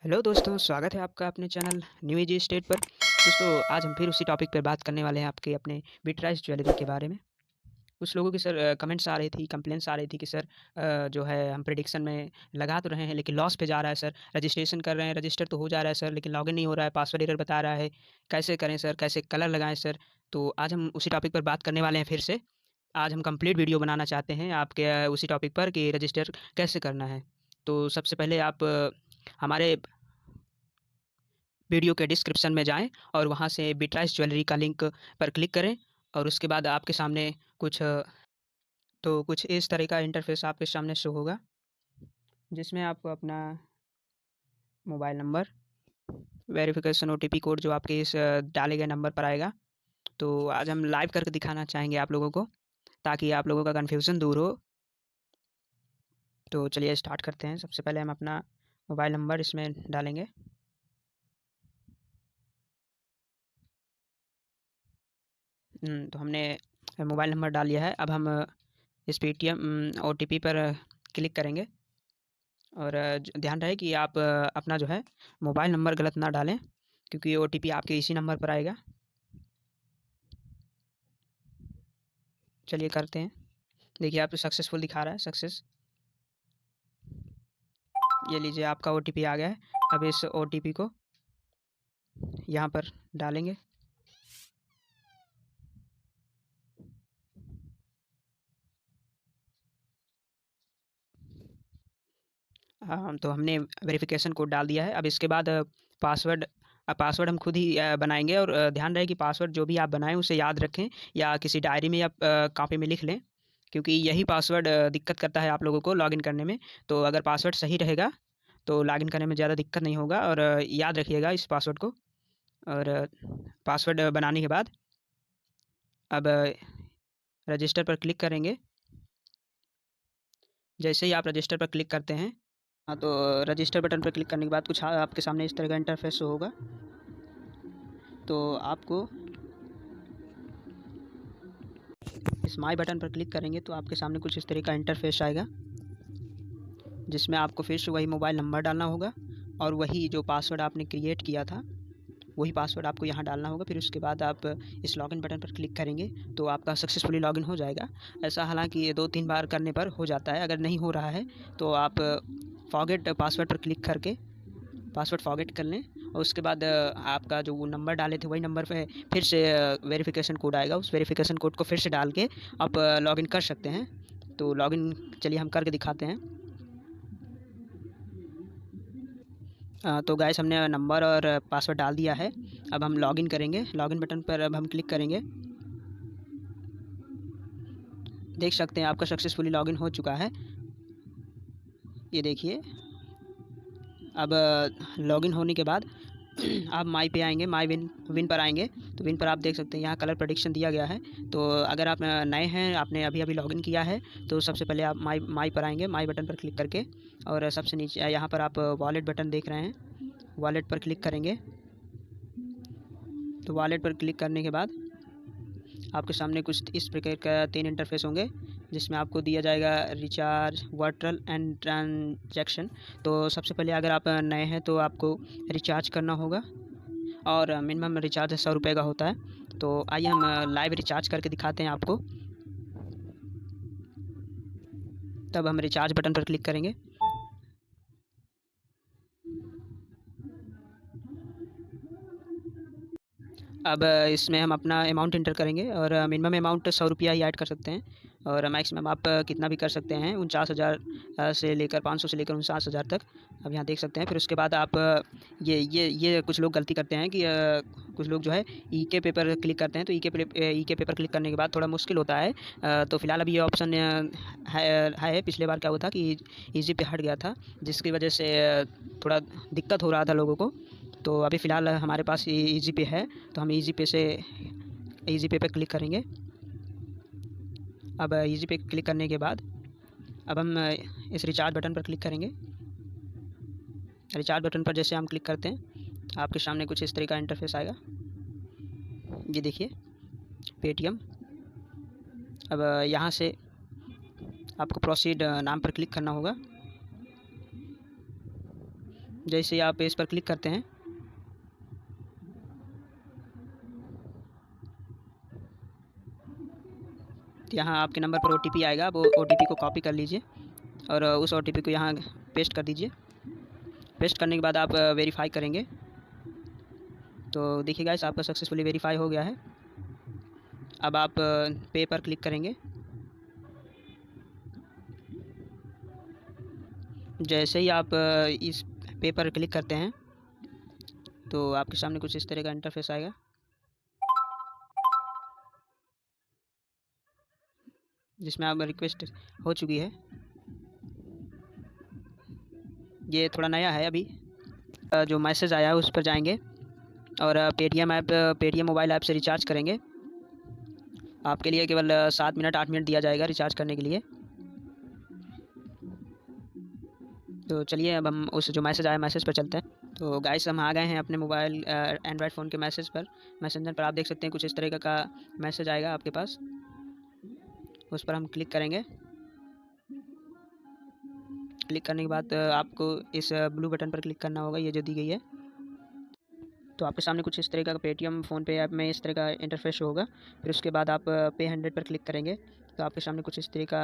Hello दोस्तों, स्वागत है आपका अपने चैनल न्यू एजी स्टेट पर। दोस्तों, आज हम फिर उसी टॉपिक पर बात करने वाले हैं आपके अपने बिटराइज ज्वेलरी के बारे में। कुछ लोगों की सर कमेंट्स आ रही थी, कंप्लेंट्स आ रही थी कि सर जो है हम प्रेडिक्शन में लगा तो रहे हैं लेकिन लॉस पे जा रहा है सर। रजिस्ट्रेशन कर रहे हैं, रजिस्टर तो हो जा रहा है सर लेकिन लॉगिन नहीं हो रहा है, पासवर्ड एरर बता रहा है। कैसे करें सर, कैसे कलर लगाएँ सर? तो आज हम उसी टॉपिक पर बात करने वाले हैं फिर से। आज हम कंप्लीट वीडियो बनाना चाहते हैं आपके उसी टॉपिक पर कि रजिस्टर कैसे करना है। तो सबसे पहले आप हमारे वीडियो के डिस्क्रिप्शन में जाएँ और वहाँ से बिटराइज ज्वेलरी का लिंक पर क्लिक करें और उसके बाद आपके सामने कुछ कुछ इस तरह का इंटरफ़ेस आपके सामने शो होगा, जिसमें आपको अपना mobile number, verification OTP code जो आपके इस डाले गए नंबर पर आएगा। तो आज हम लाइव करके दिखाना चाहेंगे आप लोगों को, ताकि आप लोगों का कन्फ्यूज़न दूर हो। तो चलिए स्टार्ट करते हैं। सबसे पहले हम अपना मोबाइल नंबर इसमें डालेंगे। तो हमने मोबाइल नंबर डाल लिया है। अब हम इस पेटीएम ओटीपी पर क्लिक करेंगे और ध्यान रहे कि आप अपना जो है मोबाइल नंबर गलत ना डालें, क्योंकि ये ओटीपी आपके इसी नंबर पर आएगा। चलिए करते हैं। देखिए आप सक्सेसफुल दिखा रहा है, सक्सेस। ये लीजिए आपका ओटीपी आ गया है। अब इस ओटीपी को यहाँ पर डालेंगे। तो हमने वेरिफिकेशन कोड डाल दिया है। अब इसके बाद पासवर्ड हम खुद ही बनाएंगे और ध्यान रहे कि पासवर्ड जो भी आप बनाएं उसे याद रखें या किसी डायरी में या कॉपी में लिख लें, क्योंकि यही पासवर्ड दिक्कत करता है आप लोगों को लॉगिन करने में। तो अगर पासवर्ड सही रहेगा तो लॉगिन करने में ज़्यादा दिक्कत नहीं होगा और याद रखिएगा इस पासवर्ड को। और पासवर्ड बनाने के बाद अब रजिस्टर पर क्लिक करेंगे। जैसे ही आप रजिस्टर पर क्लिक करते हैं, हाँ, तो रजिस्टर बटन पर क्लिक करने के बाद कुछ आपके सामने इस तरह का इंटरफेस होगा। तो आपको इस माई बटन पर क्लिक करेंगे तो आपके सामने कुछ इस तरह का इंटरफेस आएगा, जिसमें आपको फिर से वही मोबाइल नंबर डालना होगा और वही जो पासवर्ड आपने क्रिएट किया था वही पासवर्ड आपको यहाँ डालना होगा। फिर उसके बाद आप इस लॉगिन बटन पर क्लिक करेंगे तो आपका सक्सेसफुली लॉगिन हो जाएगा। ऐसा हालांकि 2-3 बार करने पर हो जाता है। अगर नहीं हो रहा है तो आप फॉरगेट पासवर्ड पर क्लिक करके पासवर्ड फॉरगेट कर लें और उसके बाद आपका जो वो नंबर डाले थे वही नंबर पे फिर से वेरिफिकेशन कोड आएगा। उस वेरिफिकेशन कोड को फिर से डाल के आप लॉगिन कर सकते हैं। तो लॉगिन चलिए हम करके दिखाते हैं। तो गाइस हमने नंबर और पासवर्ड डाल दिया है। अब हम लॉगिन करेंगे। लॉगिन बटन पर अब हम क्लिक करेंगे। देख सकते हैं आपका सक्सेसफुली लॉगिन हो चुका है। ये देखिए। अब लॉगिन होने के बाद आप माई पे आएंगे, माई विन पर आएंगे तो विन पर आप देख सकते हैं यहाँ कलर प्रेडिक्शन दिया गया है। तो अगर आप नए हैं, आपने अभी अभी लॉगिन किया है, तो सबसे पहले आप माई पर आएंगे, माई बटन पर क्लिक करके और सबसे नीचे यहाँ पर आप वॉलेट बटन देख रहे हैं, वॉलेट पर क्लिक करेंगे। तो वॉलेट पर क्लिक करने के बाद आपके सामने कुछ इस प्रकार का 3 इंटरफेस होंगे, जिसमें आपको दिया जाएगा रिचार्ज, वर्चुअल एंड ट्रांजैक्शन। तो सबसे पहले अगर आप नए हैं तो आपको रिचार्ज करना होगा और मिनिमम रिचार्ज 100 रुपये का होता है। तो आइए हम लाइव रिचार्ज करके दिखाते हैं आपको। तब हम रिचार्ज बटन पर क्लिक करेंगे। अब इसमें हम अपना अमाउंट इंटर करेंगे और मिनिमम अमाउंट 100 रुपया ही ऐड कर सकते हैं और मैक्सिमम आप कितना भी कर सकते हैं 49,000 से लेकर 500 से लेकर 49,000 तक। अब यहाँ देख सकते हैं। फिर उसके बाद आप ये कुछ लोग गलती करते हैं कि कुछ लोग जो है ई के पेपर क्लिक करते हैं। तो ई के पेपर क्लिक करने के बाद थोड़ा मुश्किल होता है। तो फिलहाल अभी ये ऑप्शन है। पिछले बार क्या हुआ था कि ईजी पे हट गया था, जिसकी वजह से थोड़ा दिक्कत हो रहा था लोगों को। तो अभी फ़िलहाल हमारे पास ईजी पे है, तो हम ईजी पे से ईजी पे क्लिक करेंगे। अब ईजी पे क्लिक करने के बाद अब हम इस रिचार्ज बटन पर क्लिक करेंगे। रिचार्ज बटन पर जैसे हम क्लिक करते हैं आपके सामने कुछ इस तरह का इंटरफेस आएगा। ये देखिए पेटीएम। अब यहाँ से आपको प्रोसीड नाम पर क्लिक करना होगा। जैसे ही आप इस पर क्लिक करते हैं तो यहाँ आपके नंबर पर OTP आएगा। वो OTP को कॉपी कर लीजिए और उस OTP को यहाँ पेस्ट कर दीजिए। पेस्ट करने के बाद आप वेरीफाई करेंगे तो देखिए गाइस आपका सक्सेसफुली वेरीफाई हो गया है। अब आप पे पर क्लिक करेंगे। जैसे ही आप इस पे पर क्लिक करते हैं तो आपके सामने कुछ इस तरह का इंटरफेस आएगा। जिसमें आप रिक्वेस्ट हो चुकी है। ये थोड़ा नया है अभी। जो मैसेज आया है उस पर जाएंगे और पेटीएम मोबाइल ऐप से रिचार्ज करेंगे। आपके लिए केवल 7 मिनट 8 मिनट दिया जाएगा रिचार्ज करने के लिए। तो चलिए अब हम उस जो मैसेज आया मैसेज पर चलते हैं। तो गाइस हम आ गए हैं अपने मोबाइल एंड्रॉयड फ़ोन के मैसेंजर पर। आप देख सकते हैं कुछ इस तरह का मैसेज आएगा आपके पास। उस पर हम क्लिक करेंगे। क्लिक करने के बाद आपको इस ब्लू बटन पर क्लिक करना होगा, ये जो दी गई है। तो आपके सामने कुछ इस तरह का पेटीएम फ़ोनपे ऐप में इस तरह का इंटरफेस होगा। फिर उसके बाद आप पे 100 पर क्लिक करेंगे तो आपके सामने कुछ इस तरह का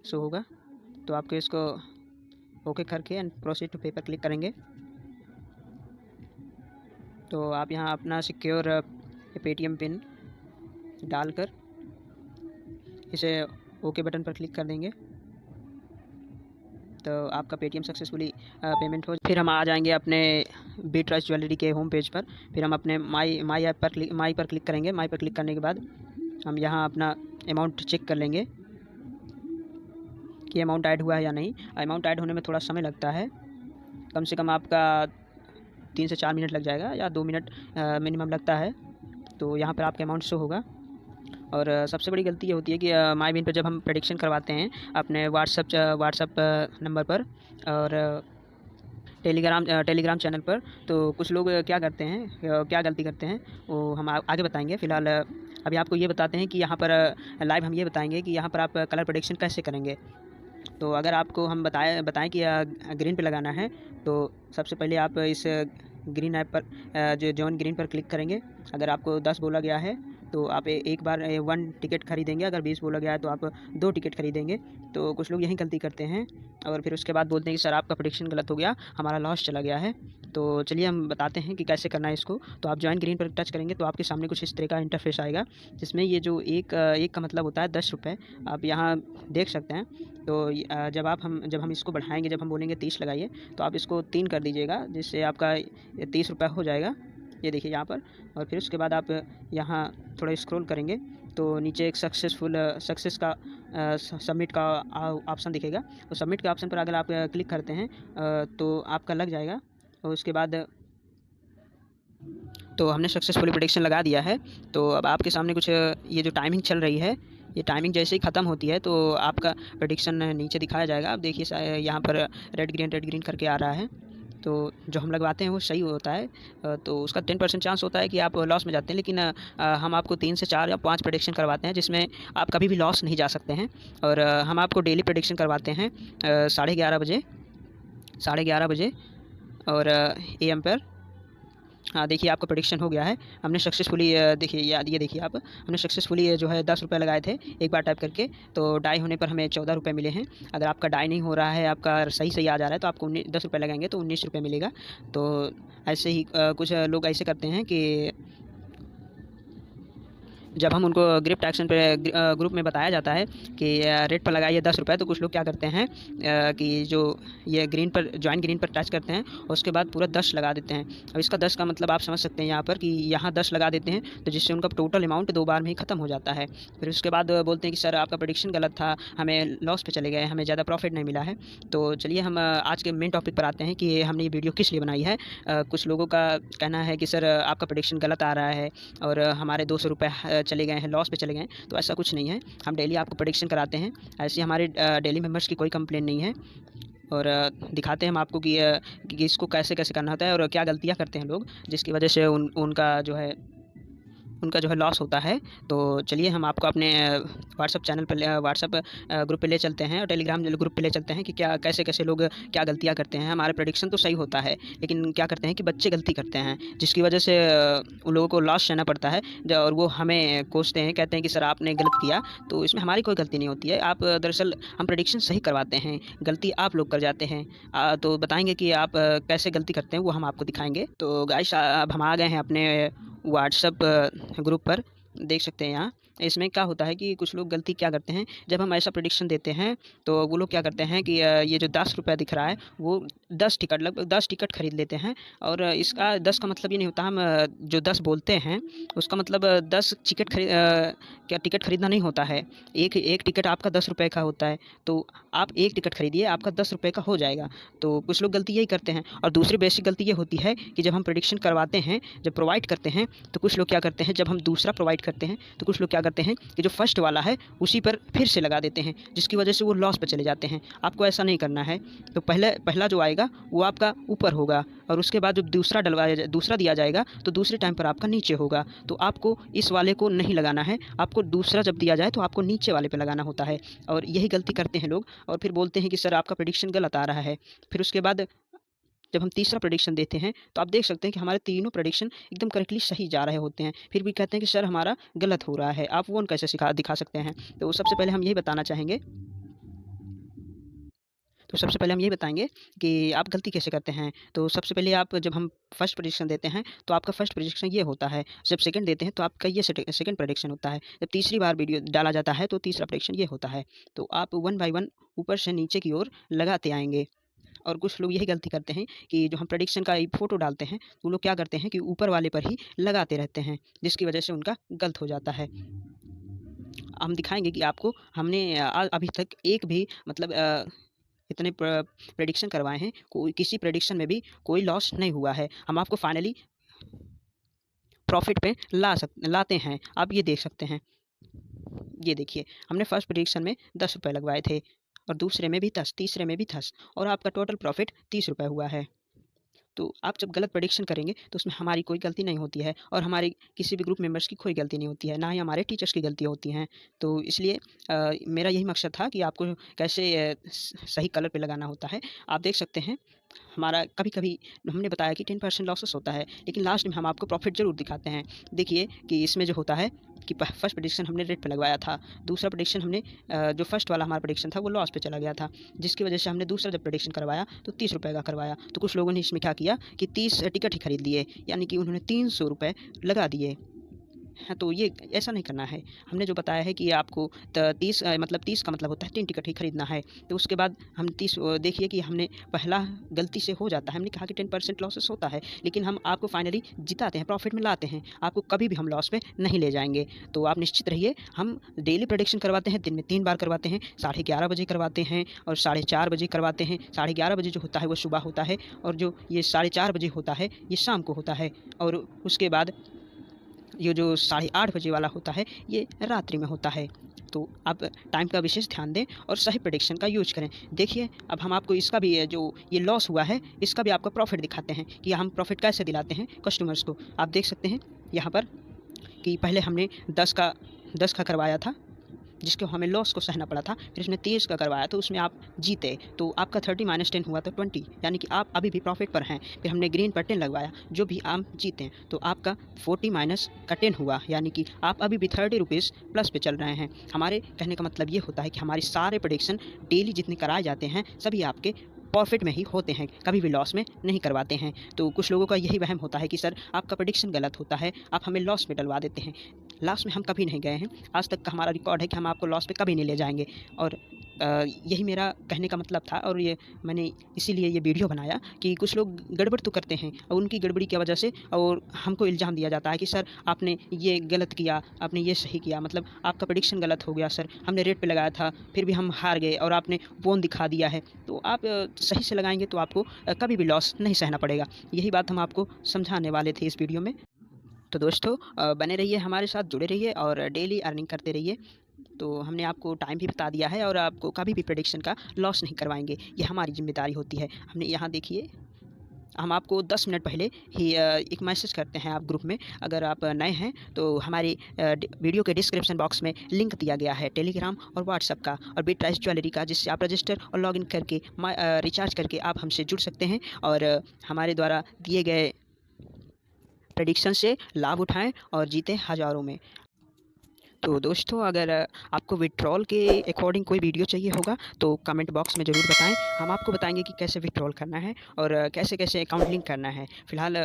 शो होगा। तो आपको इसको ओके करके एंड प्रोसीड टू पे पर क्लिक करेंगे। तो आप यहाँ अपना सिक्योर पेटीएम पिन डालकर इसे ओके बटन पर क्लिक कर देंगे तो आपका पेटीएम सक्सेसफुली पेमेंट हो। फिर हम आ जाएंगे अपने बी ट्रस्ट ज्वेलरी के होम पेज पर। फिर हम अपने माई पर क्लिक करेंगे। माई पर क्लिक करने के बाद हम यहाँ अपना अमाउंट चेक कर लेंगे कि अमाउंट ऐड हुआ है या नहीं। अमाउंट ऐड होने में थोड़ा समय लगता है, कम से कम आपका 3 से 4 मिनट लग जाएगा या 2 मिनट मिनिमम लगता है। तो यहाँ पर आपका अमाउंट शो होगा। और सबसे बड़ी गलती ये होती है कि माई बिन पर जब हम प्रेडिक्शन करवाते हैं अपने व्हाट्सअप नंबर पर और टेलीग्राम चैनल पर, तो कुछ लोग क्या करते हैं, क्या गलती करते हैं वो हम आगे बताएंगे। फ़िलहाल अभी आपको ये बताते हैं कि यहाँ पर लाइव हम ये बताएंगे कि यहाँ पर आप कलर प्रेडिक्शन कैसे करेंगे। तो अगर आपको हम बताएं कि ग्रीन पे लगाना है तो सबसे पहले आप इस ग्रीन ऐप पर जो जॉइन ग्रीन पर क्लिक करेंगे। अगर आपको 10 बोला गया है तो आप एक बार 1 टिकट खरीदेंगे। अगर 20 बोला गया है तो आप 2 टिकट खरीदेंगे। तो कुछ लोग यही गलती करते हैं और फिर उसके बाद बोलते हैं कि सर आपका प्रेडिक्शन गलत हो गया, हमारा लॉस चला गया है। तो चलिए हम बताते हैं कि कैसे करना है इसको। तो आप जॉइन ग्रीन पर टच करेंगे तो आपके सामने कुछ इस तरह का इंटरफेस आएगा जिसमें ये जो एक का मतलब होता है 10 रुपये, आप यहाँ देख सकते हैं। तो जब हम इसको बढ़ाएंगे, जब हम बोलेंगे 30 लगाइए तो आप इसको 3 कर दीजिएगा, जिससे आपका 30 रुपये हो जाएगा। ये देखिए यहाँ पर। और फिर उसके बाद आप यहाँ थोड़ा स्क्रॉल करेंगे तो नीचे एक सक्सेस का सबमिट का ऑप्शन दिखेगा। तो सबमिट के ऑप्शन पर अगर आप क्लिक करते हैं तो आपका लग जाएगा। और उसके बाद तो हमने सक्सेसफुली प्रेडिक्शन लगा दिया है। तो अब आपके सामने कुछ ये जो टाइमिंग चल रही है, ये टाइमिंग जैसे ही ख़त्म होती है तो आपका प्रेडिक्शन नीचे दिखाया जाएगा। आप देखिए यहाँ पर रेड ग्रीन करके आ रहा है। तो जो हम लगवाते हैं वो सही होता है। तो उसका 10% चांस होता है कि आप लॉस में जाते हैं, लेकिन हम आपको 3 से 4 या 5 प्रेडिक्शन करवाते हैं जिसमें आप कभी भी लॉस नहीं जा सकते हैं। और हम आपको डेली प्रेडिक्शन करवाते हैं 11:30 बजे और AM पर। हाँ देखिए आपका प्रेडिक्शन हो गया है। हमने सक्सेसफुली देखिए ये देखिए आप, हमने सक्सेसफुली जो है 10 रुपये लगाए थे एक बार टाइप करके। तो डाई होने पर हमें 14 रुपये मिले हैं। अगर आपका डाई नहीं हो रहा है, आपका सही आ जा रहा है तो आपको 10 रुपये लगाएंगे तो 19 रुपये मिलेगा। तो ऐसे ही कुछ लोग ऐसे करते हैं कि जब हम उनको ग्रिप्ट एक्शन पे ग्रुप में बताया जाता है कि रेड पर लगाइए 10 रुपये, तो कुछ लोग क्या करते हैं कि जो ये जॉइन ग्रीन पर टच करते हैं और उसके बाद पूरा 10 लगा देते हैं। अब इसका 10 का मतलब आप समझ सकते हैं यहाँ पर कि यहाँ 10 लगा देते हैं तो जिससे उनका टोटल अमाउंट 2 बार में ही ख़त्म हो जाता है। फिर उसके बाद बोलते हैं कि सर आपका प्रेडिक्शन गलत था, हमें लॉस पे चले गए, हमें ज़्यादा प्रॉफिट नहीं मिला है। तो चलिए हम आज के मेन टॉपिक पर आते हैं कि हमने ये वीडियो किस लिए बनाई है। कुछ लोगों का कहना है कि सर आपका प्रेडिक्शन गलत आ रहा है और हमारे 200 रुपये चले गए हैं, लॉस पे चले गए हैं। तो ऐसा कुछ नहीं है, हम डेली आपको प्रेडिक्शन कराते हैं। ऐसे हमारे डेली मेंबर्स की कोई कंप्लेन नहीं है। और दिखाते हैं हम आपको कि इसको कैसे करना होता है और क्या गलतियाँ करते हैं लोग, जिसकी वजह से उनका जो है उनका जो है लॉस होता है। तो चलिए हम आपको अपने व्हाट्सएप चैनल पर व्हाट्सएप ग्रुप पे ले चलते हैं और टेलीग्राम ग्रुप पे ले चलते हैं कि क्या कैसे-कैसे लोग क्या गलतियाँ करते हैं। हमारा प्रेडिक्शन तो सही होता है, लेकिन क्या करते हैं कि बच्चे गलती करते हैं, जिसकी वजह से उन लोगों को लॉस सहना पड़ता है और वो हमें कोसते हैं, कहते हैं कि सर आपने गलत किया। तो इसमें हमारी कोई गलती नहीं होती है। आप दरअसल हम प्रेडिक्शन सही करवाते हैं, गलती आप लोग कर जाते हैं। तो बताएँगे कि आप कैसे गलती करते हैं, वो हम आपको दिखाएँगे। तो गाइस अब हम आ गए हैं अपने व्हाट्सएप ग्रुप पर। देख सकते हैं यहाँ इसमें क्या होता है कि कुछ लोग गलती क्या करते हैं, जब हम ऐसा प्रेडिक्शन देते हैं तो वो लोग क्या करते हैं कि ये जो 10 रुपये दिख रहा है वो 10 टिकट लगभग 10 टिकट खरीद लेते हैं। और इसका 10 का मतलब ये नहीं होता, हम जो 10 बोलते हैं उसका मतलब 10 क्या टिकट खरीदना नहीं होता है। एक एक टिकट आपका 10 रुपये का होता है, तो आप एक टिकट खरीदिए, आपका 10 रुपये का हो जाएगा। तो कुछ लोग गलती यही करते हैं। और दूसरी बेसिक गलती ये होती है कि जब हम प्रेडिक्शन करवाते हैं, जब प्रोवाइड करते हैं, तो कुछ लोग क्या करते हैं, जब हम दूसरा प्रोवाइड करते हैं तो कुछ लोग क्या करते हैं कि जो फर्स्ट वाला है उसी पर फिर से लगा देते हैं, जिसकी वजह से वो लॉस पे चले जाते हैं। आपको ऐसा नहीं करना है। तो पहला जो आएगा वो आपका ऊपर होगा, और उसके बाद जब दूसरा दिया जाएगा तो दूसरे टाइम पर आपका नीचे होगा। तो आपको इस वाले को नहीं लगाना है, आपको दूसरा जब दिया जाए तो आपको नीचे वाले पे लगाना होता है। और यही गलती करते हैं लोग, और फिर बोलते हैं कि सर आपका प्रेडिक्शन गलत आ रहा है। फिर उसके बाद जब हम तीसरा प्रेडिक्शन देते हैं तो आप देख सकते हैं कि हमारे तीनों प्रेडिक्शन एकदम करेक्टली सही जा रहे होते हैं, फिर भी कहते हैं कि सर हमारा गलत हो रहा है। आप वो कैसे दिखा सकते हैं? तो सबसे पहले हम यही बताना चाहेंगे, तो सबसे पहले हम यही बताएँगे कि आप गलती कैसे करते हैं। तो सबसे पहले आप जब हम फर्स्ट प्रेडिक्शन देते हैं तो आपका फर्स्ट प्रेडिक्शन ये होता है। जब सेकंड देते हैं तो आपका ये सेकंड प्रेडिक्शन होता है। जब तीसरी बार वीडियो डाला जाता है तो तीसरा प्रेडिक्शन ये होता है। तो आप वन बाय वन ऊपर से नीचे की ओर लगाते आएँगे। और कुछ लोग यही गलती करते हैं कि जो हम प्रेडिक्शन का एक फ़ोटो डालते हैं, तो वो लोग क्या करते हैं कि ऊपर वाले पर ही लगाते रहते हैं, जिसकी वजह से उनका गलत हो जाता है। हम दिखाएँगे कि आपको हमने अभी तक एक भी मतलब इतने प्रेडिक्शन करवाए हैं, कोई किसी प्रेडिक्शन में भी कोई लॉस नहीं हुआ है। हम आपको फाइनली प्रॉफ़िट पे लाते हैं। आप ये देख सकते हैं। ये देखिए, हमने फर्स्ट प्रेडिक्शन में ₹10 लगवाए थे, और दूसरे में भी 10, तीसरे में भी 10, और आपका टोटल प्रॉफ़िट ₹30 हुआ है। तो आप जब गलत प्रेडिक्शन करेंगे तो उसमें हमारी कोई गलती नहीं होती है, और हमारी किसी भी ग्रुप मेंबर्स की कोई गलती नहीं होती है, ना ही हमारे टीचर्स की गलतियाँ होती हैं। तो इसलिए मेरा यही मकसद था कि आपको कैसे सही कलर पे लगाना होता है। आप देख सकते हैं हमारा कभी-कभी हमने बताया कि 10% लॉसेस होता है, लेकिन लास्ट में हम आपको प्रॉफ़िट ज़रूर दिखाते हैं। देखिए कि इसमें जो होता है कि फर्स्ट प्रेडिक्शन हमने रेड पे लगवाया था, दूसरा प्रेडिक्शन हमने जो फर्स्ट वाला हमारा प्रेडिक्शन था वो लॉस पे चला गया था, जिसकी वजह से हमने दूसरा जब प्रेडिक्शन करवाया तो ₹30 का करवाया। तो कुछ लोगों ने इसमें क्या किया कि 30 टिकट ही खरीद लिए, यानी कि उन्होंने ₹300 लगा दिए। हाँ, तो ये ऐसा नहीं करना है। हमने जो बताया है कि आपको 30 मतलब 30 का मतलब होता है 3 टिकट ही खरीदना है। तो उसके बाद हम 30 देखिए कि हमने पहला गलती से हो जाता है। हमने कहा कि 10% लॉसेस होता है, लेकिन हम आपको फाइनली जिताते हैं, प्रॉफ़िट में लाते हैं। आपको कभी भी हम लॉस में नहीं ले जाएँगे। तो आप निश्चित रहिए, हम डेली प्रेडिक्शन करवाते हैं, दिन में 3 बार करवाते हैं, 11:30 बजे करवाते हैं और 4:30 बजे करवाते हैं। 11:30 बजे जो होता है वो सुबह होता है, और जो ये 4:30 बजे होता है ये शाम को होता है, और उसके बाद ये जो 8:30 बजे वाला होता है ये रात्रि में होता है। तो आप टाइम का विशेष ध्यान दें और सही प्रेडिक्शन का यूज़ करें। देखिए अब हम आपको इसका भी जो ये लॉस हुआ है इसका भी आपको प्रॉफ़िट दिखाते हैं कि हम प्रॉफ़िट कैसे दिलाते हैं कस्टमर्स को। आप देख सकते हैं यहाँ पर कि पहले हमने 10 का करवाया था, जिसको हमें लॉस को सहना पड़ा था। फिर इसमें 30 का करवाया तो उसमें आप जीते, तो आपका 30 माइनस 10 हुआ तो 20, यानी कि आप अभी भी प्रॉफिट पर हैं। फिर हमने ग्रीन पर 10 लगवाया, जो भी आप जीते तो आपका 40 माइनस का 10 हुआ, यानी कि आप अभी भी 30 रुपीज़ प्लस पे चल रहे हैं। हमारे कहने का मतलब ये होता है कि हमारे सारे प्रेडिक्शन डेली जितने कराए जाते हैं सभी आपके प्रॉफिट में ही होते हैं, कभी भी लॉस में नहीं करवाते हैं। तो कुछ लोगों का यही वहम होता है कि सर आपका प्रेडिक्शन गलत होता है, आप हमें लॉस में डलवा देते हैं। लॉस में हम कभी नहीं गए हैं, आज तक का हमारा रिकॉर्ड है कि हम आपको लॉस पे कभी नहीं ले जाएंगे। और यही मेरा कहने का मतलब था, और ये मैंने इसीलिए ये वीडियो बनाया कि कुछ लोग गड़बड़ तो करते हैं, और उनकी गड़बड़ी की वजह से और हमको इल्ज़ाम दिया जाता है कि सर आपने ये गलत किया, आपने ये सही किया, मतलब आपका प्रेडिक्शन गलत हो गया सर, हमने रेट पे लगाया था फिर भी हम हार गए और आपने बोन दिखा दिया है। तो आप सही से लगाएंगे तो आपको कभी भी लॉस नहीं सहना पड़ेगा। यही बात हम आपको समझाने वाले थे इस वीडियो में। तो दोस्तों बने रहिए हमारे साथ, जुड़े रहिए और डेली अर्निंग करते रहिए। तो हमने आपको टाइम भी बता दिया है, और आपको कभी भी प्रेडिक्शन का लॉस नहीं करवाएंगे, ये हमारी जिम्मेदारी होती है। हमने यहाँ देखिए हम आपको 10 मिनट पहले ही एक मैसेज करते हैं आप ग्रुप में। अगर आप नए हैं तो हमारी वीडियो के डिस्क्रिप्शन बॉक्स में लिंक दिया गया है टेलीग्राम और व्हाट्सएप का और बिटराइज ज्वेलरी का, जिससे आप रजिस्टर और लॉगिन करके रिचार्ज करके आप हमसे जुड़ सकते हैं और हमारे द्वारा दिए गए प्रेडिक्शन से लाभ उठाएं और जीतें हज़ारों में। तो दोस्तों, अगर आपको विथड्रॉल के अकॉर्डिंग कोई वीडियो चाहिए होगा तो कमेंट बॉक्स में ज़रूर बताएं। हम आपको बताएंगे कि कैसे विथड्रॉल करना है और कैसे कैसे अकाउंट लिंक करना है। फ़िलहाल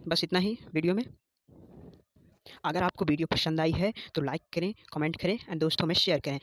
बस इतना ही वीडियो में। अगर आपको वीडियो पसंद आई है तो लाइक करें, कमेंट करें और दोस्तों में शेयर करें।